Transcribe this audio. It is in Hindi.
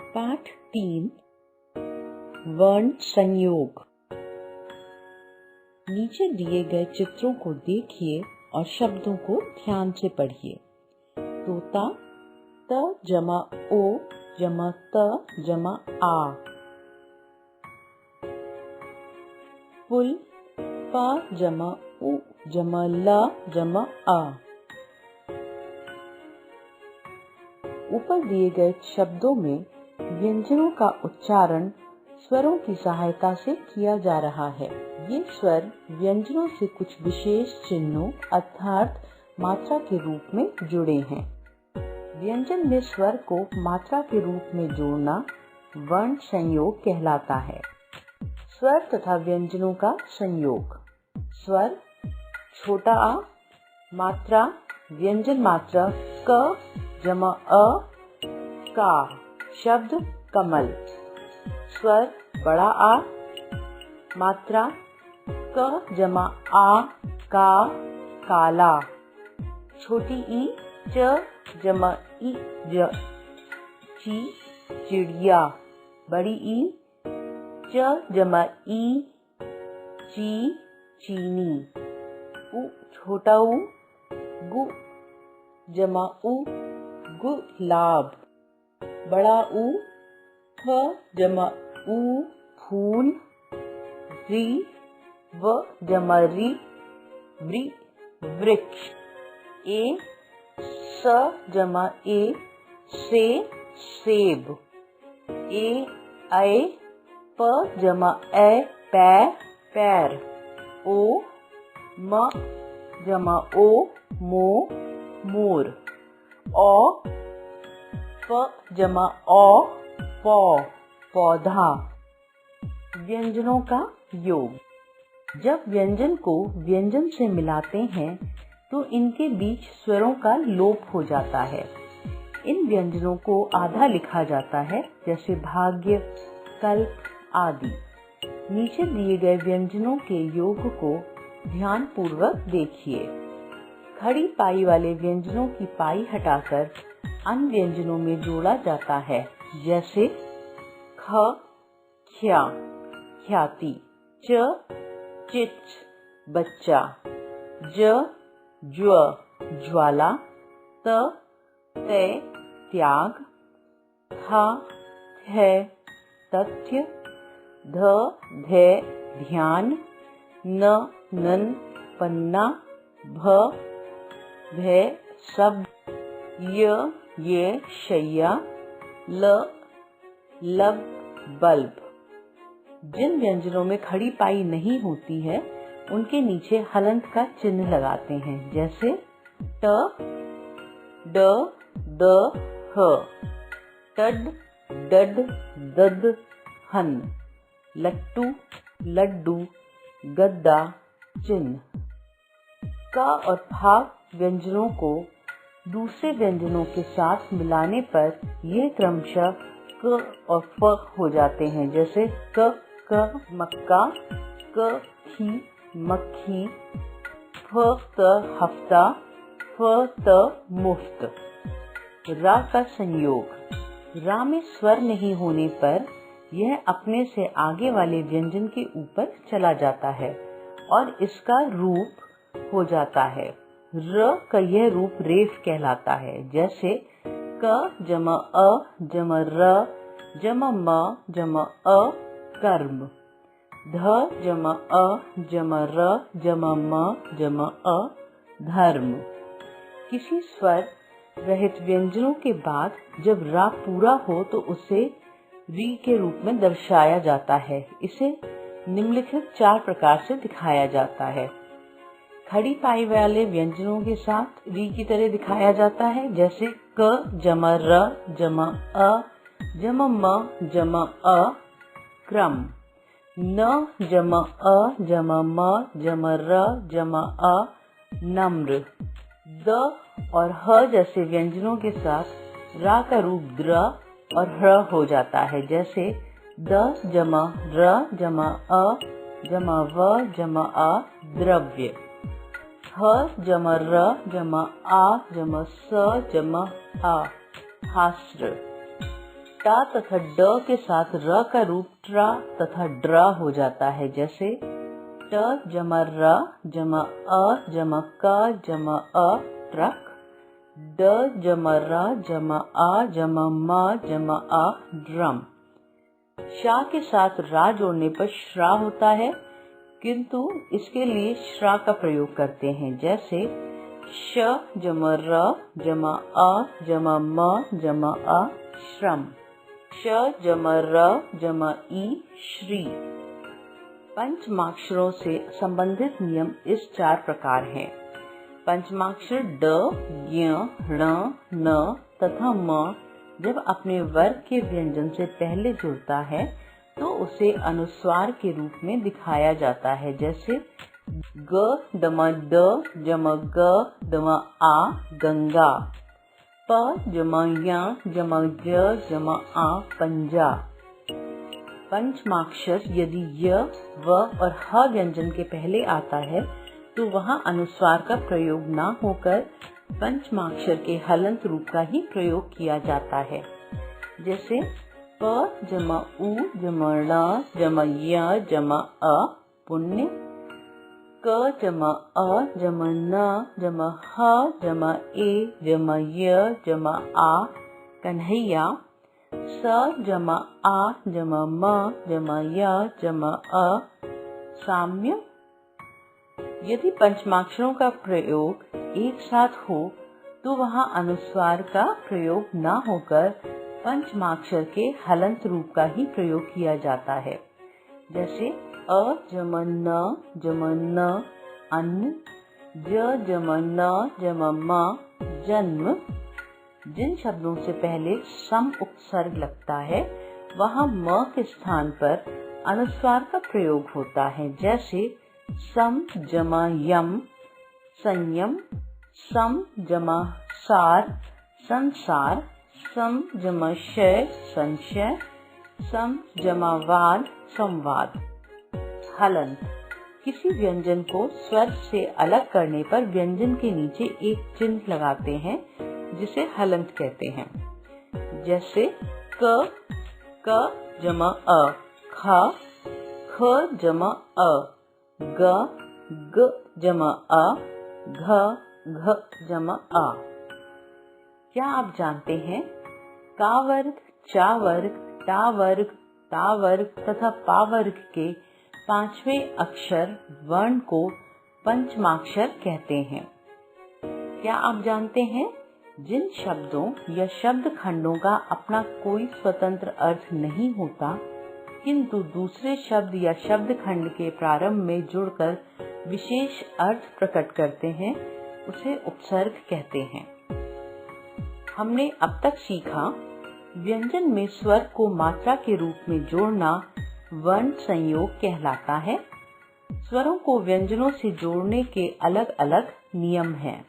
पाठ 3 वर्ण संयोग। नीचे दिए गए चित्रों को देखिए और शब्दों को ध्यान से पढ़िए। तोता त जमा ओ जमा त जमा आ। फूल प जमा उ जमा ल जमा आ। ऊपर दिए गए शब्दों में व्यंजनों का उच्चारण स्वरों की सहायता से किया जा रहा है। ये स्वर व्यंजनों से कुछ विशेष चिन्हों अर्थात मात्रा के रूप में जुड़े हैं। व्यंजन में स्वर को मात्रा के रूप में जोड़ना वर्ण संयोग कहलाता है। स्वर तथा व्यंजनों का संयोग। स्वर छोटा आ मात्रा व्यंजन मात्रा क जमा अ का। शब्द कमल। स्वर बड़ा आ मात्रा क जमा आ का काला। छोटी ई च जमा ई ज ची चिड़िया। बड़ी ई च जमा ई ची चीनी। उ छोटा उ गु जमा उ गुलाब। बड़ा ऊ फ जमा ऊ फूल। री व जमा री व्री वृक्ष। ए स जमा ए से सेब। ए ऐ प जमा ए पैर। ओ म जमा ओ मोर। औ प जमा औ पौधा। व्यंजनों का योग। जब व्यंजन को व्यंजन से मिलाते हैं तो इनके बीच स्वरों का लोप हो जाता है। इन व्यंजनों को आधा लिखा जाता है जैसे भाग्य कल्प आदि। नीचे दिए गए व्यंजनों के योग को ध्यान पूर्वक देखिए। खड़ी पाई वाले व्यंजनों की पाई हटाकर अन्य व्यंजनों में जोड़ा जाता है जैसे ख ख्या ख्याति, च चिच बच्चा, ज ज्व ज्वाला, त ते त्याग, था थे तथ्य, ध धे ध्यान, न नन पन्ना, भ भे शब्द, य ये शैया, ल लब बल्ब। जिन व्यंजनों में खड़ी पाई नहीं होती है उनके नीचे हलंत का चिन्ह लगाते हैं जैसे ट ड द ह, टड डड दद हन, लट्टू लड्डू गद्दा चिन्ह। क और फा व्यंजनों को दूसरे व्यंजनों के साथ मिलाने पर ये क्रमशः क और फ हो जाते हैं जैसे क मक्का, क खी मक्खी, फ त हफ्ता, फ त मुफ्त। रा का संयोग। रा में स्वर नहीं होने पर यह अपने से आगे वाले व्यंजन के ऊपर चला जाता है और इसका रूप हो जाता है। र का यह रूप रेफ कहलाता है जैसे क जमा अ जमा र जमा म जमा अ कर्म। ध जमा अ जमा र जमा म जमा अ धर्म। किसी स्वर रहित व्यंजनों के बाद जब रा पूरा हो तो उसे री के रूप में दर्शाया जाता है। इसे निम्नलिखित 4 प्रकार से दिखाया जाता है। खड़ी पाई वाले व्यंजनों के साथ री की तरह दिखाया जाता है जैसे क जमा र जमा अ जमा म जमा अ क्रम। न जमा अ जमा म जमा र जमा अ नम्र। द और ह जैसे व्यंजनों के साथ रा का रूप द्र और ह्र हो जाता है जैसे द जमा र जमा अ जमा व जमा अ द्रव्य। ह जमा र जमा आ जमा स जमा आ हास्र। टा तथा ड के साथ र का रूप ट्रा तथा ड्रा हो जाता है। जैसे ट जमा र जमा अ जमा क जमा अ ट्रक, ड जमा र जमा आ जमा म जमा आ ड्रम। शा के साथ रा जोड़ने पर श्रा होता है, किंतु इसके लिए श्रा का प्रयोग करते हैं। जैसे श जमा र जमा अ जमा म जमा अ श्रम, श जमा र जमा ई श्री। पंचमाक्षरों से संबंधित नियम इस 4 प्रकार हैं। पंचमाक्षर ड, ज्ञ, ण, न तथा म जब अपने वर्ग के व्यंजन से पहले जुड़ता है तो उसे अनुस्वार के रूप में दिखाया जाता है। जैसे ग दमा ड जमा ग दमा आ गंगा, प जमा या जमा ज जमा आ पंजा। पंचमाक्षर यदि य, व और ह व्यंजन के पहले आता है तो वहां अनुस्वार का प्रयोग न होकर पंचमाक्षर के हलंत रूप का ही प्रयोग किया जाता है। जैसे प जमा उ जमा ण जमा य जमा अ पुण्य, क जमा अ जमा न जमा ह जमा ए जमा य जमा आ कन्हैया, स जमा आ जमा म जमा य जमा अ साम्य। यदि पंचमाक्षरों का प्रयोग एक साथ हो तो वहां अनुस्वार का प्रयोग न होकर पंचमाक्षर के हलंत रूप का ही प्रयोग किया जाता है। जैसे अ जमा न जमा न अन्न, ज जमा न जमा म जन्म। जिन शब्दों से पहले सम उपसर्ग लगता है वहां म के स्थान पर अनुस्वार का प्रयोग होता है। जैसे सम जमा यम संयम, सम जमा सार संसार, सम जमा शय संशय, सम जमा वाद संवाद। हलंत किसी व्यंजन को स्वर से अलग करने पर व्यंजन के नीचे एक चिन्ह लगाते हैं जिसे हलंत कहते हैं। जैसे क जमा अ ख, ख जमा अ ग, ग जमा अ घ, घ जमा आ। क्या आप जानते हैं का वर्ग, चा वर्ग, टा वर्ग, ता वर्ग तथा पा वर्ग के 5वें अक्षर वर्ण को पंचमाक्षर कहते हैं। क्या आप जानते हैं जिन शब्दों या शब्द खंडों का अपना कोई स्वतंत्र अर्थ नहीं होता किंतु दूसरे शब्द या शब्द खंड के प्रारंभ में जुड़कर विशेष अर्थ प्रकट करते हैं उसे उपसर्ग कहते हैं। हमने अब तक सीखा व्यंजन में स्वर को मात्रा के रूप में जोड़ना वर्ण संयोग कहलाता है। स्वरों को व्यंजनों से जोड़ने के अलग अलग नियम हैं।